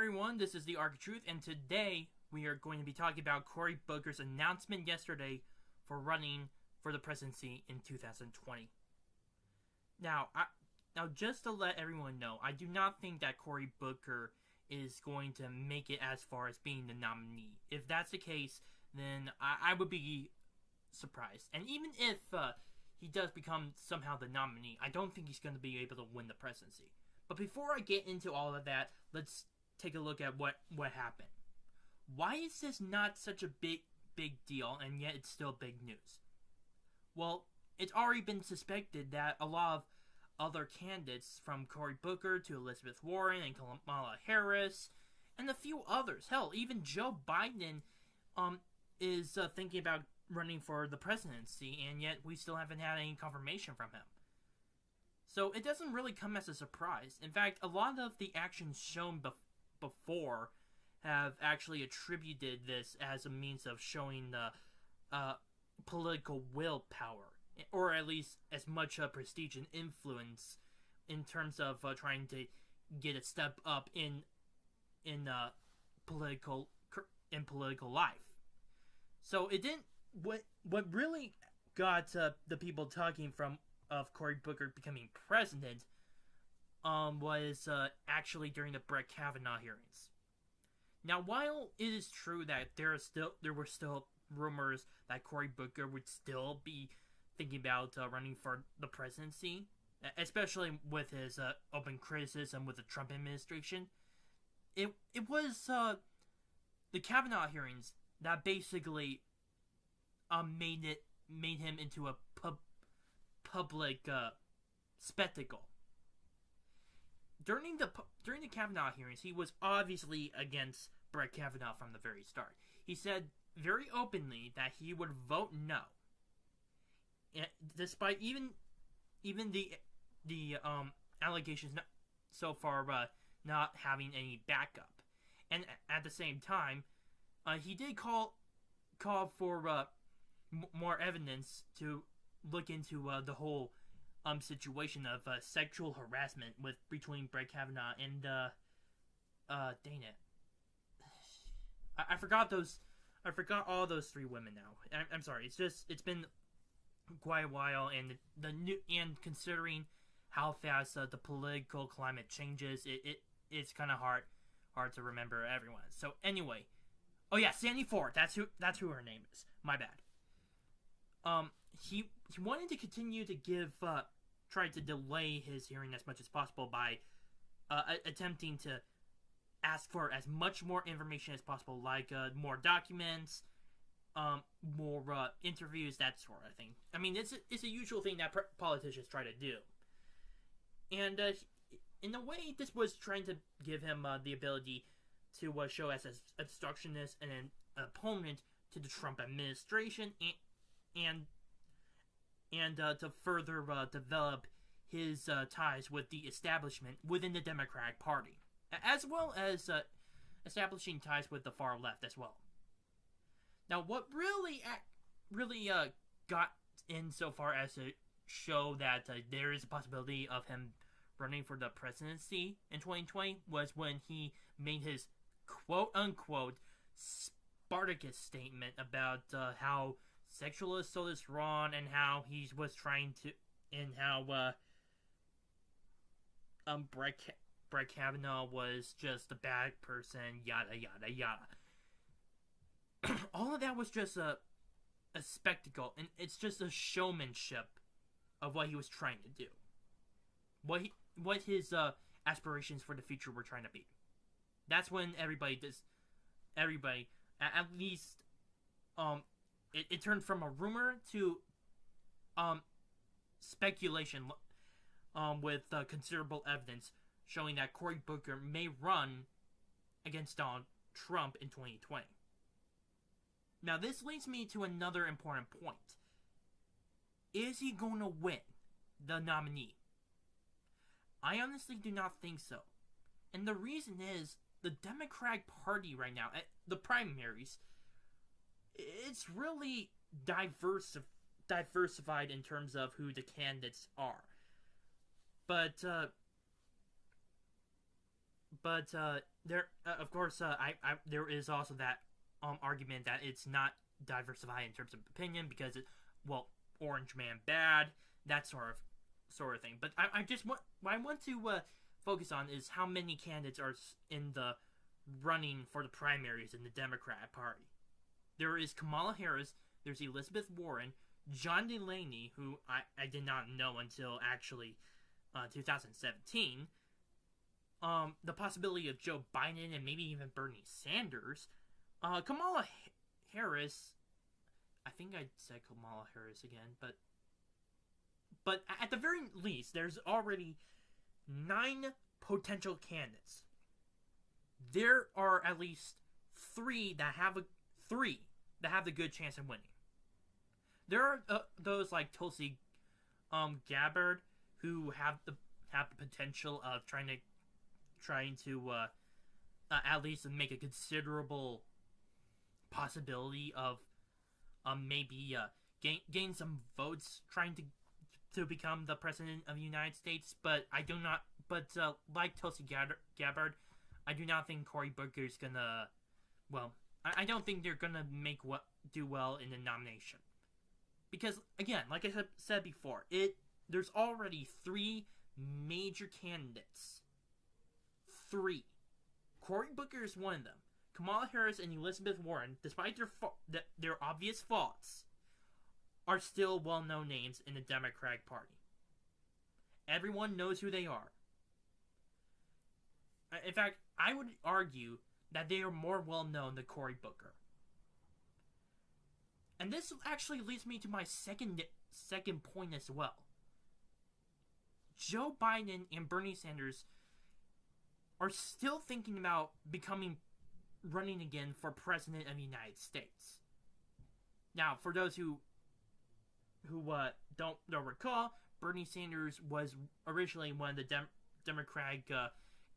everyone, this is the Arc of Truth, and today we are going to be talking about Cory Booker's announcement yesterday for running for the presidency in 2020. Now, just to let everyone know, I do not think that Cory Booker is going to make it as far as being the nominee. If that's the case, then I would be surprised. And even if he does become somehow the nominee, I don't think he's going to be able to win the presidency. But before I get into all of that, let's take a look at what happened. Why is this not such a big deal, and yet it's still big news? Well, it's already been suspected that a lot of other candidates, from Cory Booker to Elizabeth Warren and Kamala Harris, and a few others, hell, even Joe Biden, is thinking about running for the presidency, and yet we still haven't had any confirmation from him. So it doesn't really come as a surprise. In fact, a lot of the actions shown before have actually attributed this as a means of showing the political willpower, or at least as much prestige and influence in terms of trying to get a step up in political life. So it didn't. What really got the people talking of Cory Booker becoming president was actually during the Brett Kavanaugh hearings. Now, while it is true that there were still rumors that Cory Booker would still be thinking about running for the presidency, especially with his open criticism with the Trump administration, it was the Kavanaugh hearings that basically made him into a public spectacle. During the Kavanaugh hearings, he was obviously against Brett Kavanaugh from the very start. He said very openly that he would vote no, despite even the allegations so far not having any backup. And at the same time, he did call for more evidence to look into the whole situation of sexual harassment between Brett Kavanaugh and dang it, I forgot all those three women now. I'm sorry. It's been quite a while, and considering how fast the political climate changes, it's kind of hard to remember everyone. So anyway, oh yeah, Sandy Ford. That's who her name is. My bad. He wanted to continue to try to delay his hearing as much as possible by attempting to ask for as much more information as possible, like more documents, more interviews, that sort of thing. I mean, it's a usual thing that politicians try to do. And in a way, this was trying to give him the ability to show as an obstructionist and an opponent to the Trump administration, and to further develop his ties with the establishment within the Democratic Party, as well as establishing ties with the far left as well. Now, what really got in so far as to show that there is a possibility of him running for the presidency in 2020 was when he made his quote-unquote Spartacus statement about how sexual assault is wrong, and how he was trying to, and how Brett Kavanaugh was just a bad person, yada yada yada. All of that was just a spectacle, and it's just a showmanship of what he was trying to do, what his aspirations for the future were trying to be. That's when everybody, at least it turned from a rumor to speculation, with considerable evidence showing that Cory Booker may run against Donald Trump in 2020. Now, this leads me to another important point. Is he going to win the nominee? I honestly do not think so. And the reason is, the Democratic Party right now, at the primaries, it's really diversified in terms of who the candidates are. But but there, of course, there is also that argument that it's not diversified in terms of opinion because well, Orange Man bad, that sort of thing. But I just want what I want to focus on is how many candidates are in the running for the primaries in the Democrat Party. There is Kamala Harris, there's Elizabeth Warren, John Delaney, who I did not know until actually 2017, the possibility of Joe Biden and maybe even Bernie Sanders, Kamala Harris, I think I said Kamala Harris again, but at the very least, there's already 9 potential candidates. There are at least 3 that have the good chance of winning. There are those like Tulsi Gabbard who have the potential of trying to at least make a considerable possibility of maybe gain some votes trying to become the president of the United States. But I do not. But like Tulsi Gabbard, I do not think Cory Booker is gonna. Well, I don't think they're gonna do well in the nomination. Because again, like I said before, there's already 3 major candidates. 3. Cory Booker is one of them. Kamala Harris and Elizabeth Warren, despite their obvious faults, are still well-known names in the Democratic Party. Everyone knows who they are. In fact, I would argue that they are more well-known than Cory Booker. And this actually leads me to my second point as well. Joe Biden and Bernie Sanders are still thinking about running again for president of the United States. Now, for those who don't recall, Bernie Sanders was originally one of the Democratic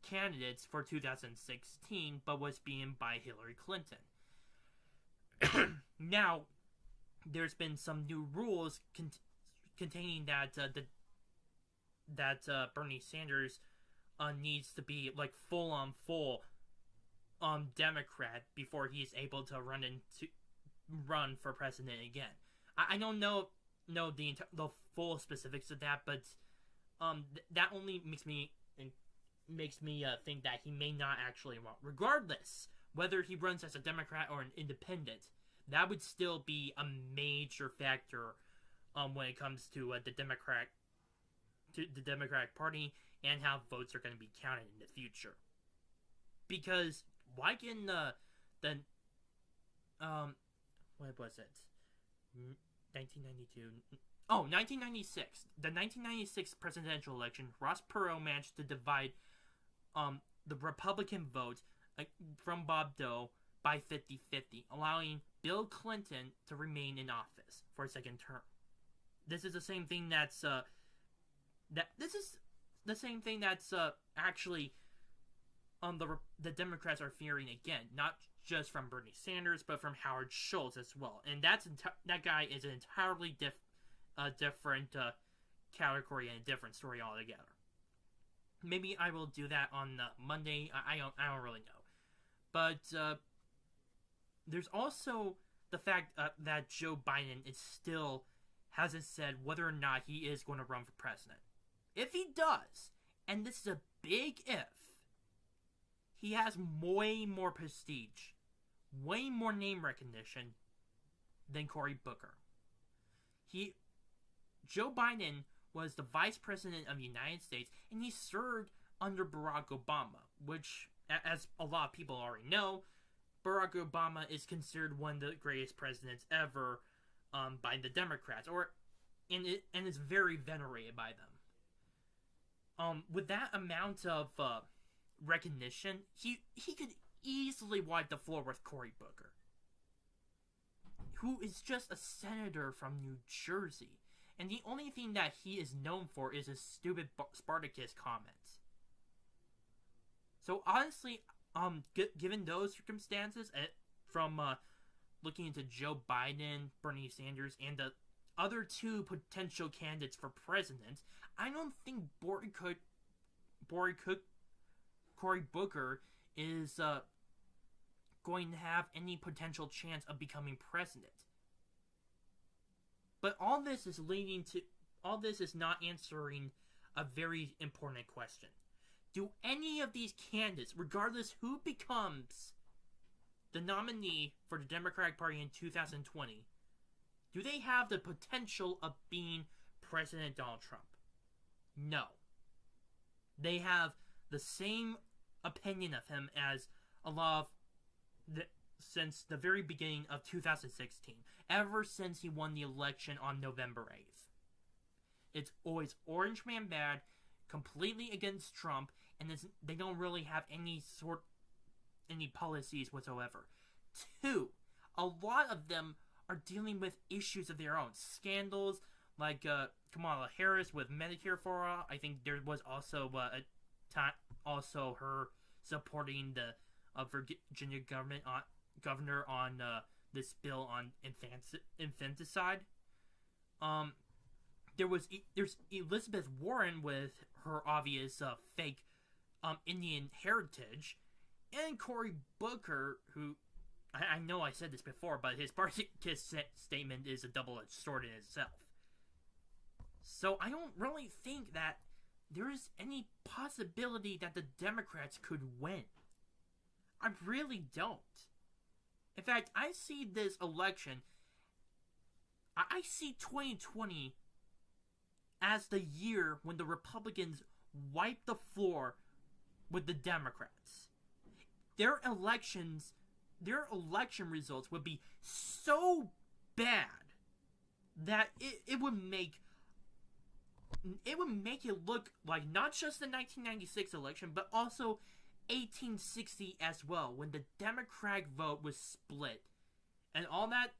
candidates for 2016, but was beaten by Hillary Clinton. Now, there's been some new rules containing that Bernie Sanders needs to be like full Democrat before he's able to run for president again. I don't know the full specifics of that, but that only makes me think that he may not actually run. Regardless, whether he runs as a Democrat or an independent, that would still be a major factor when it comes to the Democratic Party and how votes are going to be counted in the future. Because why can what was it? 1992. Oh, 1996. The 1996 presidential election, Ross Perot managed to divide the Republican vote from Bob Dole by 50-50, allowing Bill Clinton to remain in office for a second term. This is the same thing that's actually the Democrats are fearing again, not just from Bernie Sanders, but from Howard Schultz as well. And that guy is an entirely different category and a different story altogether. Maybe I will do that on Monday. I don't really know. But there's also the fact that Joe Biden hasn't said whether or not he is going to run for president. If he does, and this is a big if, he has way more prestige, way more name recognition than Cory Booker. Joe Biden was the vice president of the United States, and he served under Barack Obama, which, as a lot of people already know, Barack Obama is considered one of the greatest presidents ever by the Democrats, and is very venerated by them. With that amount of recognition, he could easily wipe the floor with Cory Booker, who is just a senator from New Jersey, and the only thing that he is known for is his stupid Spartacus comments. So honestly, given those circumstances, from looking into Joe Biden, Bernie Sanders, and the other 2 potential candidates for president, I don't think Cory Cory Booker is going to have any potential chance of becoming president. But all this is not answering a very important question. Do any of these candidates, regardless who becomes the nominee for the Democratic Party in 2020, do they have the potential of being President Donald Trump? No. They have the same opinion of him as a lot of since the very beginning of 2016, ever since he won the election on November 8th. It's always Orange Man bad, completely against Trump, and they don't really have any policies whatsoever. 2, a lot of them are dealing with issues of their own. Scandals like Kamala Harris with Medicare for All. I think there was also also her supporting the Virginia governor on this bill on infanticide. There's Elizabeth Warren with her obvious fake Indian heritage, and Cory Booker, who I know I said this before, but his party statement is a double-edged sword in itself. So I don't really think that there is any possibility that the Democrats could win. I really don't. In fact, I see this election, I see 2020 as the year when the Republicans wipe the floor with the Democrats. Their election results would be so bad that it would make it look like not just the 1996 election, but also 1860 as well, when the Democratic vote was split, and all that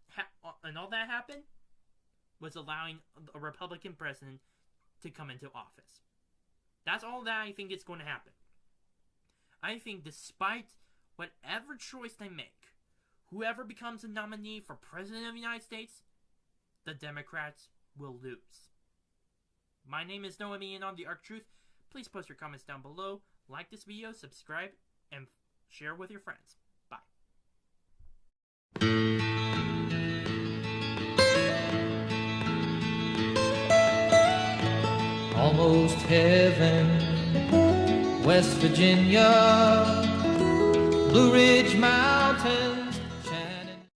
happened was allowing a Republican president to come into office. That's all that I think is going to happen. I think despite whatever choice they make, whoever becomes the nominee for president of the United States, the Democrats will lose. My name is Noemi, and I'm the Arc Truth. Please post your comments down below, like this video, subscribe, and share with your friends. Bye. Almost heaven, West Virginia, Blue Ridge Mountain.